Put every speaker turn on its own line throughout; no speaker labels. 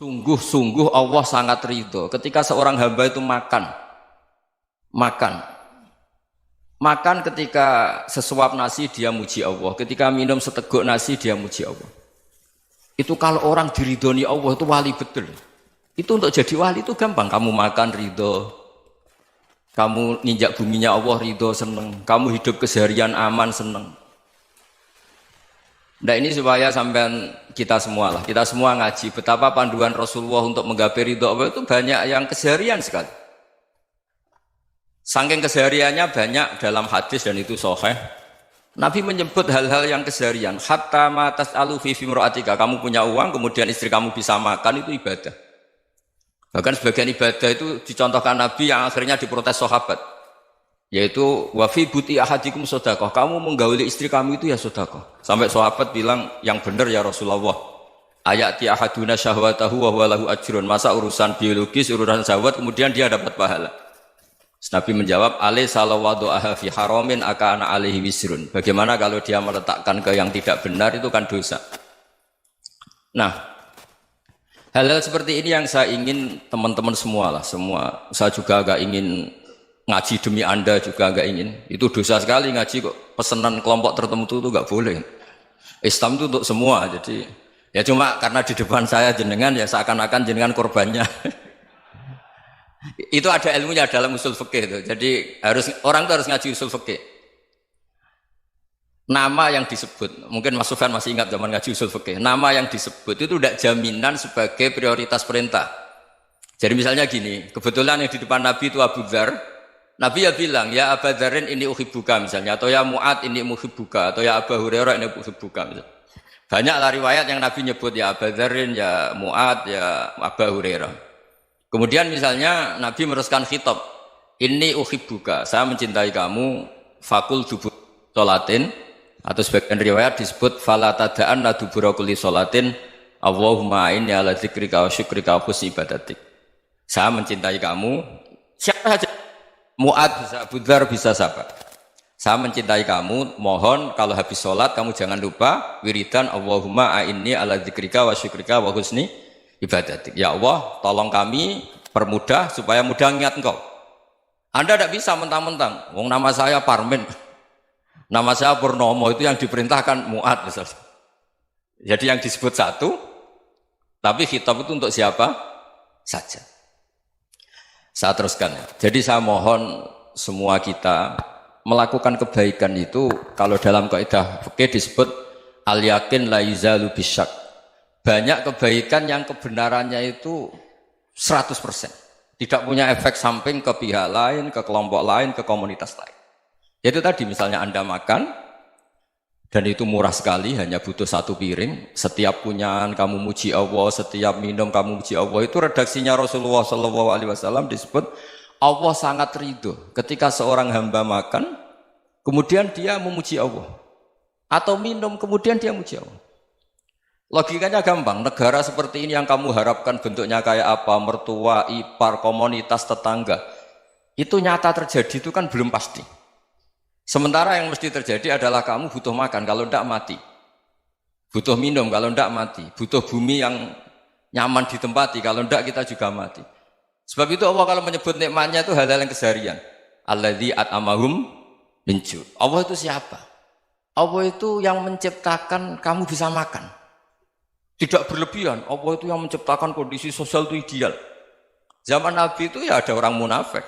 Sungguh-sungguh Allah sangat ridho ketika seorang hamba itu makan, ketika sesuap nasi dia muji Allah, ketika minum seteguk nasi dia muji Allah. Itu kalau orang diridhoni Allah itu wali betul. Itu untuk jadi wali itu gampang. Kamu makan ridho, kamu ninjak buminya Allah ridho seneng, kamu hidup keseharian aman seneng. Nah ini supaya sampean kita semua ngaji betapa panduan Rasulullah untuk menggapai ridho Allah itu banyak yang keseharian sekali. Saking kesehariannya banyak dalam hadis dan itu sahih. Nabi menyebut hal-hal yang keseharian. Hatta ma tas'alu fi imra'atika, kamu punya uang kemudian istri kamu bisa makan itu ibadah. Bahkan sebagian ibadah itu dicontohkan Nabi yang akhirnya diprotes sahabat. Yaitu wa fi buti ahadikum sedekah, kamu menggauli istri kamu itu ya sedekah. Sampai sahabat bilang yang benar ya Rasulullah. Ayati ahaduna syahwatahu wa huwa lahu ajrun. Masa urusan biologis, urusan syahwat kemudian dia dapat pahala. Nabi menjawab, alai salawadu'aha fi haramin akana alaihi wisrun. Bagaimana kalau dia meletakkan ke yang tidak benar itu kan dosa. Nah, hal-hal seperti ini yang saya ingin teman-teman semua. Saya juga agak ingin ngaji demi Anda juga agak ingin. Itu dosa sekali ngaji kok. Pesanan kelompok tertentu itu enggak boleh. Islam itu untuk semua. Jadi ya cuma karena di depan saya jenengan ya seakan-akan jenengan korbannya. Itu ada ilmunya dalam usul fikih itu. Jadi orang itu harus ngaji usul fikih. Nama yang disebut, mungkin Mas Sufyan masih ingat zaman ngaji usul fikih. Nama yang disebut itu tidak jaminan sebagai prioritas perintah. Jadi misalnya gini, kebetulan yang di depan Nabi itu Abu Dzar. Nabi ya bilang, ya Aba Dzarin ini uhibbuka misalnya, atau ya Mu'ad ini muhibbuka, atau ya Abu Hurairah ini uhibbuka misalnya. Banyaklah riwayat yang Nabi nyebut ya Aba Dzarin, ya Mu'ad, ya Abu Hurairah. Kemudian misalnya Nabi meneruskan khitab, ini uhibbuka, saya mencintai kamu, fakul dubur sholatin, atau sebagian riwayat disebut fala tada'an la dubura kulli sholatin, Allahumma inni ala dzikrika wa syukrika wa husni ibadatik. Saya mencintai kamu, siapa saja, Mu'ad bisa, Abu Dzar bisa siapa. Saya mencintai kamu, mohon kalau habis sholat kamu jangan lupa wiridan Allahumma a'inni ala dzikrika wa syukrika wa husni ibadatik. Ya Allah, tolong kami permudah supaya mudah ingat engkau. Anda tidak bisa mentang-mentang, wong nama saya Parmin, nama saya Purnomo, itu yang diperintahkan Mu'ad misalnya. Jadi yang disebut satu, tapi khitab itu untuk siapa saja. Saya teruskan ya. Jadi saya mohon semua kita melakukan kebaikan itu, kalau dalam kaidah fikih disebut al-yakin la yuzalu bisyak. Banyak kebaikan yang kebenarannya itu 100%. Tidak punya efek samping ke pihak lain, ke kelompok lain, ke komunitas lain. Itu tadi misalnya Anda makan, dan itu murah sekali, hanya butuh satu piring. Setiap punyaan kamu muji Allah, setiap minum kamu muji Allah. Itu redaksinya Rasulullah SAW disebut, Allah sangat ridho ketika seorang hamba makan, kemudian dia memuji Allah. Atau minum, kemudian dia muji Allah. Logikanya gampang, negara seperti ini yang kamu harapkan bentuknya kayak apa, mertua, ipar, komunitas, tetangga, itu nyata terjadi itu kan belum pasti. Sementara yang mesti terjadi adalah kamu butuh makan, kalau tidak mati. Butuh minum, kalau tidak mati. Butuh bumi yang nyaman ditempati, kalau tidak kita juga mati. Sebab itu Allah kalau menyebut nikmatnya itu hal-hal yang keseharian. Alladzi at'amahum min ju'. Allah itu siapa? Allah itu yang menciptakan kamu bisa makan. Tidak berlebihan, Allah itu yang menciptakan kondisi sosial itu ideal. Zaman Nabi itu ya ada orang munafik.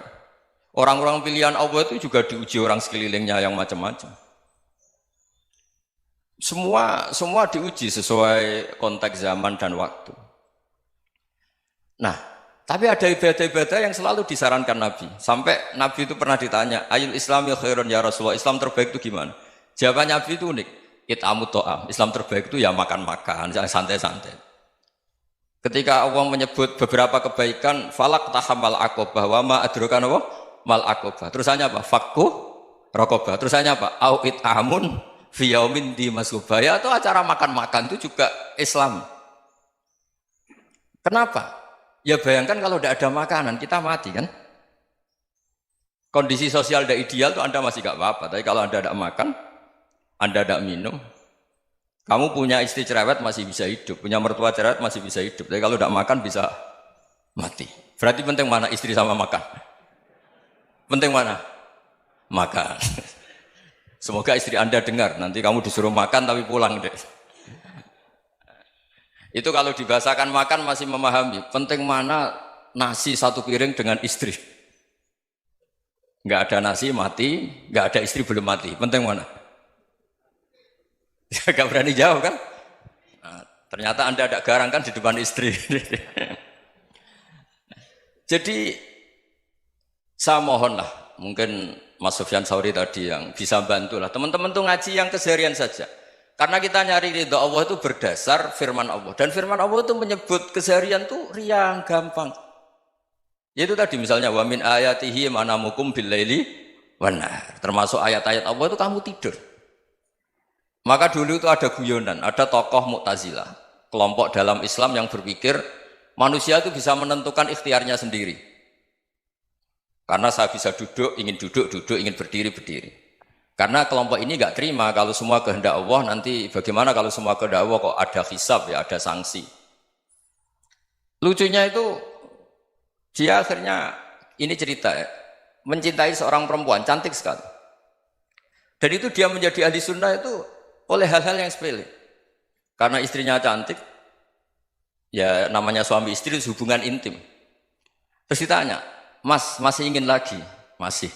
Orang-orang pilihan Allah itu juga diuji orang sekelilingnya yang macam-macam. Semua diuji sesuai konteks zaman dan waktu. Nah, tapi ada ibadah-ibadah yang selalu disarankan Nabi. Sampai Nabi itu pernah ditanya, ayul islami khairun ya Rasulullah, Islam terbaik itu gimana? Jawaban Nabi itu unik. It'amut to'am, Islam terbaik itu ya makan-makan, santai-santai. Ketika Allah menyebut beberapa kebaikan, falak tahamal akobah, wa ma adrokan apa? Mal akobah. Terusannya apa? Fakku rokobah. Terusannya apa? Au it'amun fiyaumin di masubaya. Atau acara makan-makan itu juga Islam. Kenapa? Ya bayangkan kalau tidak ada makanan, kita mati kan? Kondisi sosial tidak ideal itu Anda masih gak apa-apa. Tapi kalau Anda tidak makan, Anda tidak minum, Kamu punya istri cerewet masih bisa hidup, punya mertua cerewet masih bisa hidup. Tapi kalau tidak makan bisa mati. Berarti penting mana istri sama makan? Penting mana? Makan. Semoga istri Anda dengar. Nanti kamu disuruh makan tapi pulang deh. Itu kalau dibahasakan makan masih memahami. Penting mana nasi satu piring dengan istri. Nggak ada nasi mati, nggak ada istri belum mati. Penting mana? Gak berani jawab kan? Nah, ternyata Anda ada garang kan di depan istri. Jadi saya mohonlah, mungkin Mas Sufyan Sauri tadi yang bisa bantu lah. Teman-teman tuh ngaji yang keseharian saja. Karena kita nyari ridha Allah itu berdasar firman Allah. Dan firman Allah itu menyebut keseharian tuh riang, gampang. Yaitu tadi misalnya wa min ayatihi manamukum billaili wan nahar. Termasuk ayat-ayat Allah itu kamu tidur. Maka dulu itu ada guyonan, ada tokoh Mu'tazilah, kelompok dalam Islam yang berpikir manusia itu bisa menentukan ikhtiarnya sendiri. Karena saya bisa duduk, ingin berdiri, berdiri. Karena kelompok ini nggak terima kalau semua kehendak Allah, nanti bagaimana kalau semua kehendak Allah kok ada hisab ya, ada sanksi. Lucunya itu, dia akhirnya, ini cerita ya, mencintai seorang perempuan, cantik sekali. Dan itu dia menjadi ahli sunnah itu oleh hal-hal yang sepele. Karena istrinya cantik, ya namanya suami istri itu hubungan intim. Terus ditanya, Mas, masih ingin lagi? Masih.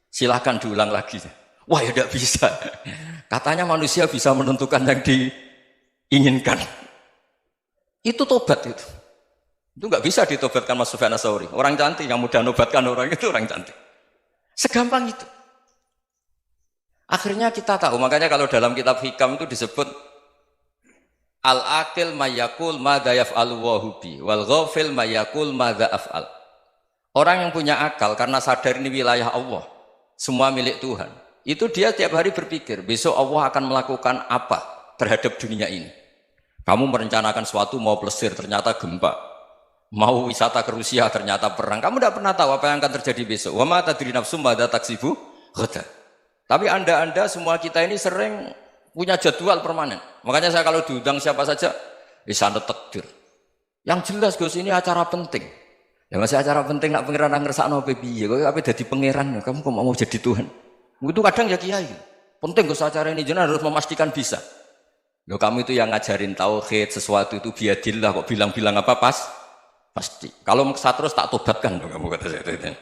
Silahkan diulang lagi. Wah ya tidak bisa. Katanya manusia bisa menentukan yang diinginkan. Itu tobat itu. Itu nggak bisa ditobatkan Mas Sufyan Ats-Tsauri. Orang cantik yang mudah nobatkan orang itu orang cantik. Segampang itu. Akhirnya kita tahu, makanya kalau dalam kitab Hikam itu disebut al-aqil mayyakul madza yaf'alu wa hubi wal ghafil mayyakul madza af'al. Orang yang punya akal karena sadar ini wilayah Allah, semua milik Tuhan. Itu dia tiap hari berpikir, besok Allah akan melakukan apa terhadap dunia ini. Kamu merencanakan suatu mau plesir, ternyata gempa. Mau wisata ke Rusia, ternyata perang. Kamu tidak pernah tahu apa yang akan terjadi besok. Wa ma tadri nafsum madza taksibu ghadan. Tapi anda semua kita ini sering punya jadwal permanen. Makanya saya kalau diundang siapa saja, bisa takdir. Yang jelas Gus ini acara penting. Ya masih acara penting nak pangeran ngersakno piye? Kowe ape dadi pangeran, kamu kok mau jadi Tuhan? Itu kadang ya kiai. Penting Gus acara ini jenengan harus memastikan bisa. Loh kamu itu yang ngajarin tauhid, sesuatu itu biadillah kok bilang-bilang apa pasti. Kalau maksa terus tak tobatkan kamu kata saya.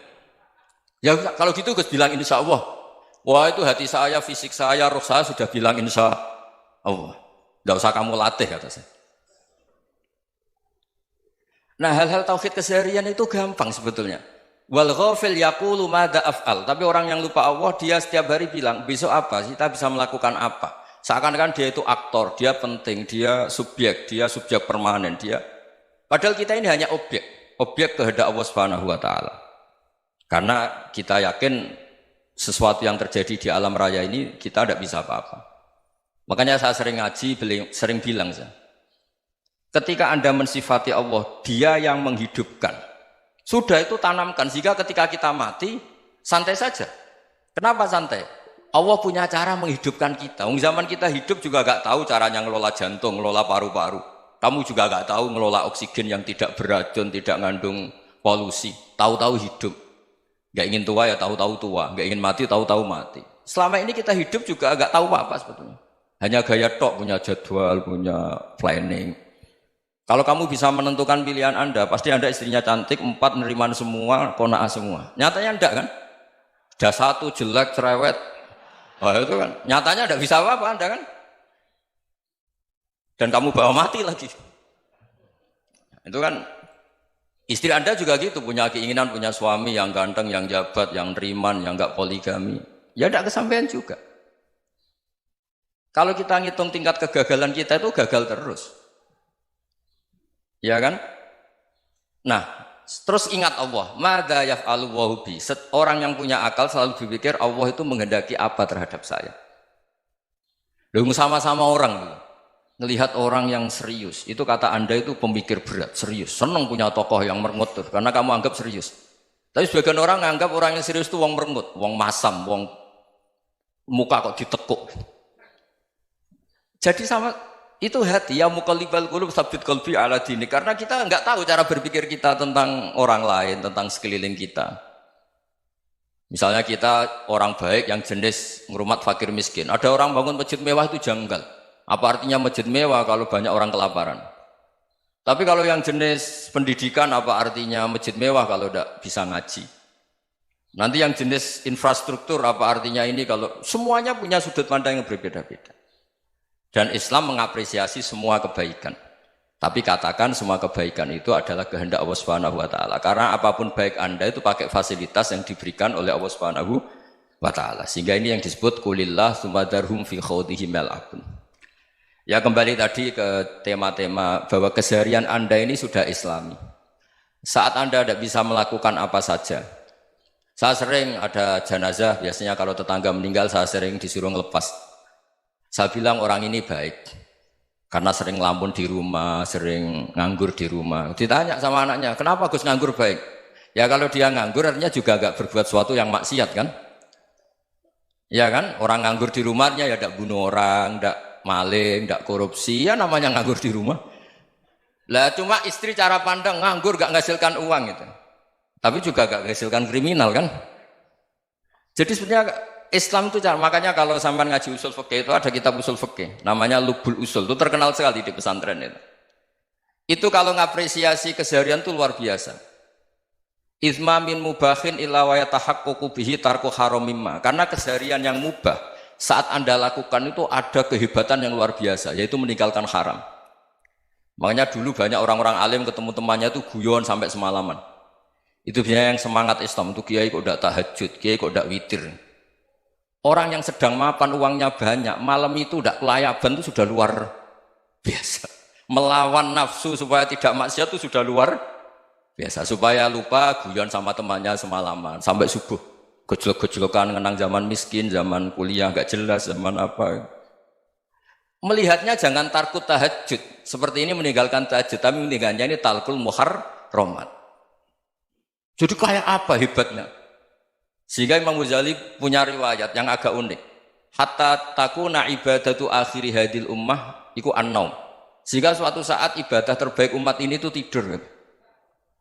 Ya kalau gitu Gus bilang insya Allah. Wah itu hati saya, fisik saya, roh saya sudah bilang insya Allah. Tidak usah kamu latih kata saya. Nah hal-hal tauhid keseharian itu gampang sebetulnya. Wal ghafil yaqulu madza af'al. Tapi orang yang lupa Allah dia setiap hari bilang besok apa? Kita bisa melakukan apa? Seakan-akan dia itu aktor, dia penting, dia subjek permanen, dia. Padahal kita ini hanya objek kehendak Allah Subhanahu wa taala. Karena kita yakin sesuatu yang terjadi di alam raya ini kita tidak bisa apa-apa. Makanya saya sering ngaji, sering bilang saya, ketika Anda mensifati Allah, dia yang menghidupkan. Sudah itu tanamkan, sehingga ketika kita mati, santai saja. Kenapa santai? Allah punya cara menghidupkan kita. Zaman kita hidup juga gak tahu caranya ngelola jantung, ngelola paru-paru. Kamu juga gak tahu ngelola oksigen yang tidak beracun, tidak mengandung polusi. Tahu-tahu hidup. Gak ingin tua ya tahu-tahu tua, gak ingin mati tahu-tahu mati. Selama ini kita hidup juga gak tahu apa sebetulnya. Hanya gaya tok, punya jadwal, punya planning. Kalau kamu bisa menentukan pilihan Anda, pasti Anda istrinya cantik, 4 neriman semua, kona'ah semua. Nyatanya enggak kan? Ada 1 jelek, cerewet. Oh itu kan, nyatanya enggak bisa apa-apa Anda kan? Dan kamu bawa mati lagi. Itu kan, istri Anda juga gitu, punya keinginan, punya suami yang ganteng, yang jabat, yang neriman, yang enggak poligami. Ya enggak kesampaian juga. Kalau kita ngitung tingkat kegagalan kita itu gagal terus. Ya kan? Nah, terus ingat Allah, madza yaf'alu wa hubi. Orang yang punya akal selalu berpikir Allah itu menghendaki apa terhadap saya. Loh sama-sama orang ngelihat orang yang serius. Itu kata Anda itu pemikir berat, serius. Senang punya tokoh yang merengut karena kamu anggap serius. Tapi sebagian orang menganggap orang yang serius itu wong merengut, wong masam, wong muka kok ditekuk. Jadi sama Itu hati, ya muqallibal qulub tsabbit qalbi ala dinik. Karena kita nggak tahu cara berpikir kita tentang orang lain, tentang sekeliling kita. Misalnya kita orang baik yang jenis ngrumat fakir miskin. Ada orang bangun masjid mewah itu janggal. Apa artinya masjid mewah kalau banyak orang kelaparan? Tapi kalau yang jenis pendidikan apa artinya masjid mewah kalau tidak bisa ngaji? Nanti yang jenis infrastruktur apa artinya ini kalau semuanya punya sudut pandang yang berbeda-beda. Dan Islam mengapresiasi semua kebaikan. Tapi katakan semua kebaikan itu adalah kehendak Allah Subhanahu wa taala. Karena apapun baik Anda itu pakai fasilitas yang diberikan oleh Allah Subhanahu wa taala. Sehingga ini yang disebut kulillah sumadarhum fi khawdihim yal'abun. Ya kembali tadi ke tema-tema bahwa keseharian Anda ini sudah Islami. Saat Anda tidak bisa melakukan apa saja. Saya sering ada jenazah, biasanya kalau tetangga meninggal saya sering disuruh ngelepas. Saya bilang orang ini baik karena sering ngelamun di rumah, sering nganggur di rumah. Ditanya sama anaknya, kenapa Gus nganggur baik? Ya kalau dia nganggur artinya juga agak berbuat sesuatu yang maksiat kan? Ya kan? Orang nganggur di rumahnya ya tidak bunuh orang, tidak maling, tidak korupsi, ya namanya nganggur di rumah. Lah cuma istri cara pandang nganggur gak menghasilkan uang itu. Tapi juga gak menghasilkan kriminal kan? Jadi sebenarnya Islam itu makanya kalau sampai ngaji usul fikih itu ada kitab usul fikih namanya Lubul Usul, itu terkenal sekali di pesantren itu. Itu kalau ngapresiasi keseharian itu luar biasa. Izma min mubahin illa wa yatahaqququ bihi tarku haramimma. Karena keseharian yang mubah saat Anda lakukan itu ada kehebatan yang luar biasa, yaitu meninggalkan haram. Makanya dulu banyak orang-orang alim ketemu temannya itu guyon sampai semalaman. Itu biasanya yang semangat Islam itu kiai kok tidak tahajud, kiai kok tidak witir. Orang yang sedang mapan uangnya banyak, malam itu tidak kelayaban itu sudah luar biasa. Melawan nafsu supaya tidak maksiat itu sudah luar biasa. Supaya lupa guyon sama temannya semalaman sampai subuh. Gejlok-gejlokan mengenang zaman miskin, zaman kuliah gak jelas, zaman apa. Melihatnya jangan tarkut tahajud. Seperti ini meninggalkan tahajud, tapi meninggalnya ini talkul muharramat. Jadi kayak apa hebatnya? Sehingga Imam Ghazali punya riwayat yang agak unik. Hatta takuna ibadatu akhiri hadil ummah iku an-naum. Sehingga suatu saat ibadah terbaik umat ini itu tidur.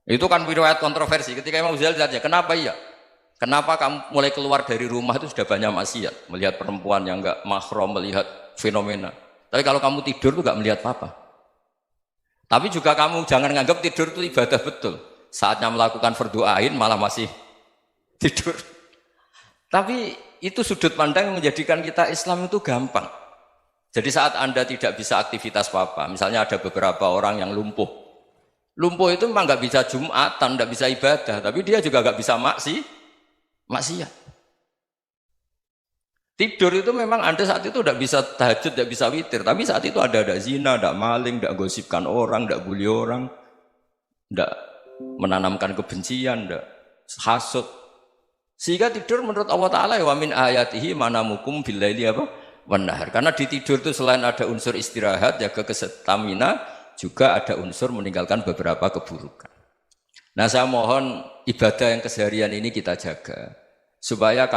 Itu kan riwayat kontroversi. Ketika Imam Ghazali tanya, kenapa iya? Kenapa kamu mulai keluar dari rumah itu sudah banyak maksiat? Melihat perempuan yang enggak mahram, melihat fenomena. Tapi kalau kamu tidur itu enggak melihat apa-apa. Tapi juga kamu jangan nganggap tidur itu ibadah betul. Saatnya melakukan fardu ain malah masih tidur. Tapi itu sudut pandang yang menjadikan kita Islam itu gampang. Jadi saat Anda tidak bisa aktivitas apa-apa, misalnya ada beberapa orang yang lumpuh. Lumpuh itu memang nggak bisa Jumatan, nggak bisa ibadah, tapi dia juga nggak bisa maksiat. Tidur itu memang Anda saat itu tidak bisa tahajud, tidak bisa witir, tapi saat itu ada zina, ada maling, tidak gosipkan orang, tidak bully orang, tidak menanamkan kebencian, tidak hasud. Sehingga tidur menurut Allah Ta'ala wa min ayatihi manamukum billaili apa? Wan-nahar. Karena di tidur itu selain ada unsur istirahat, jaga kestamina, juga ada unsur meninggalkan beberapa keburukan. Nah saya mohon ibadah yang keseharian ini kita jaga. Supaya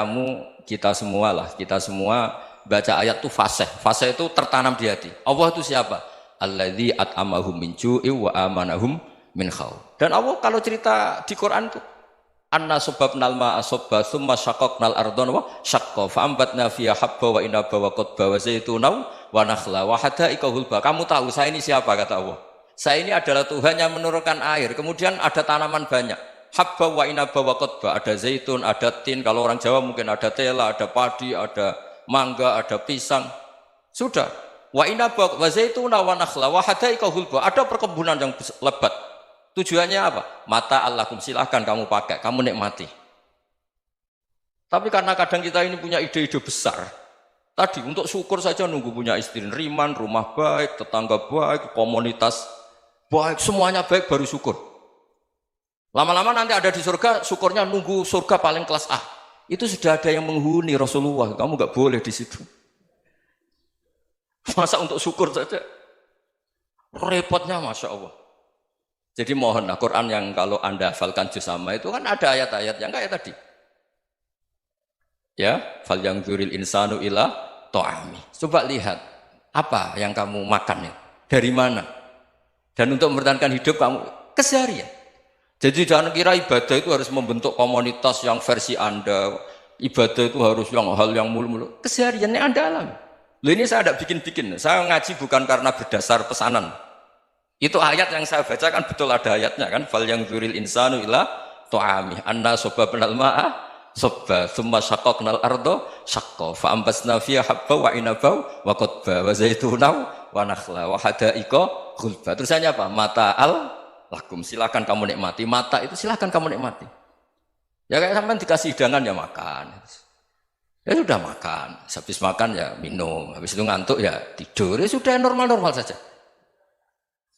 kita semua baca ayat itu fasih. Fasih itu tertanam di hati. Allah itu siapa? Alladzi at'amahum min ju'i wa amanahum min khauf. Dan Allah kalau cerita di Quran itu anna subabnal ma'a subba thumma syaqaqnal ardhan wa syaqqa fa ambatna fiha habba wa inaba wa qadba wa zaituna wa nakhla wa hadaika hulba. Kamu tahu saya ini siapa kata Allah? Saya ini adalah Tuhan yang menurunkan air. Kemudian ada tanaman banyak. Habba wa inaba wa qadba, ada zaitun, ada tin, kalau orang Jawa mungkin ada tela, ada padi, ada mangga, ada pisang. Sudah. Wa inaba wa zaituna wa nakhla wa hadaika hulba. Ada perkebunan yang lebat. Tujuannya apa? Mata Allahkum, silahkan kamu pakai, kamu nikmati. Tapi karena kadang kita ini punya ide-ide besar. Tadi untuk syukur saja nunggu punya istri riman, rumah baik, tetangga baik, komunitas baik, semuanya baik baru syukur. Lama-lama nanti ada di surga, syukurnya nunggu surga paling kelas A. Itu sudah ada yang menghuni Rasulullah, kamu nggak boleh di situ. Masa untuk syukur saja? Repotnya Masya Allah. Jadi mohonlah Quran yang kalau Anda hafalkan juz sama itu kan ada ayat-ayat yang kayak tadi. Ya, fal yang dzuril insanu ila ta'ami. Coba lihat Apa yang kamu makan ya? Dari mana? Dan untuk mempertahankan hidup kamu keseharian. Jadi jangan kira ibadah itu harus membentuk komunitas yang versi Anda. Ibadah itu harus yang hal yang mulu-mulu. Kesehariannya Anda alami. Loh ini saya tidak bikin-bikin. Saya ngaji bukan karena berdasar pesanan. Itu ayat yang saya baca kan betul ada ayatnya kan. Fal yang dzuril insanu ila ta'ami. Anna soba penal ma'a sobba. Thumma syaqaqnal ardo syaqqa. Fa'ambasna fiha habba wa inabau wa qadba wa zaitunau wa nakhla wa hadaika ghulba. Terusannya apa? Mata'al lakum. Silakan kamu nikmati. Mata itu silakan kamu nikmati. Ya kayak sampean dikasih hidangan ya makan. Ya sudah makan. Habis makan ya minum. Habis itu ngantuk ya tidur. Ya sudah normal-normal saja.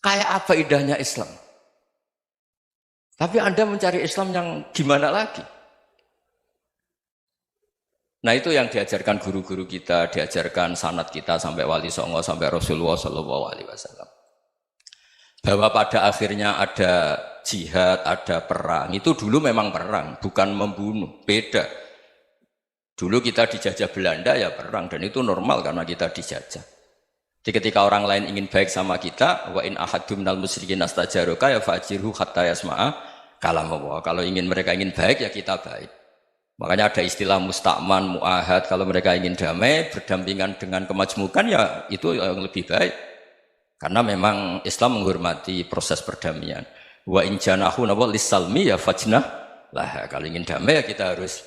Kayak apa indahnya Islam. Tapi Anda mencari Islam yang gimana lagi? Nah itu yang diajarkan guru-guru kita, diajarkan sanad kita sampai Wali Songo, sampai Rasulullah SAW. Bahwa pada akhirnya ada jihad, ada perang. Itu dulu memang perang, bukan membunuh. Beda. Dulu kita dijajah Belanda ya perang. Dan itu normal karena kita dijajah. Jadi ketika orang lain ingin baik sama kita, wa in ahadum minal musyrikin astajaruka ya fajirhu hatta yasma'a kalam Allah. Kalau mereka ingin baik ya kita baik. Makanya ada istilah musta'man, mu'ahad. Kalau mereka ingin damai, berdampingan dengan kemajmukan ya itu yang lebih baik. Karena memang Islam menghormati proses perdamaian. Wa in janahu lis-salmi ya fajnah lah. Kalau ingin damai ya kita harus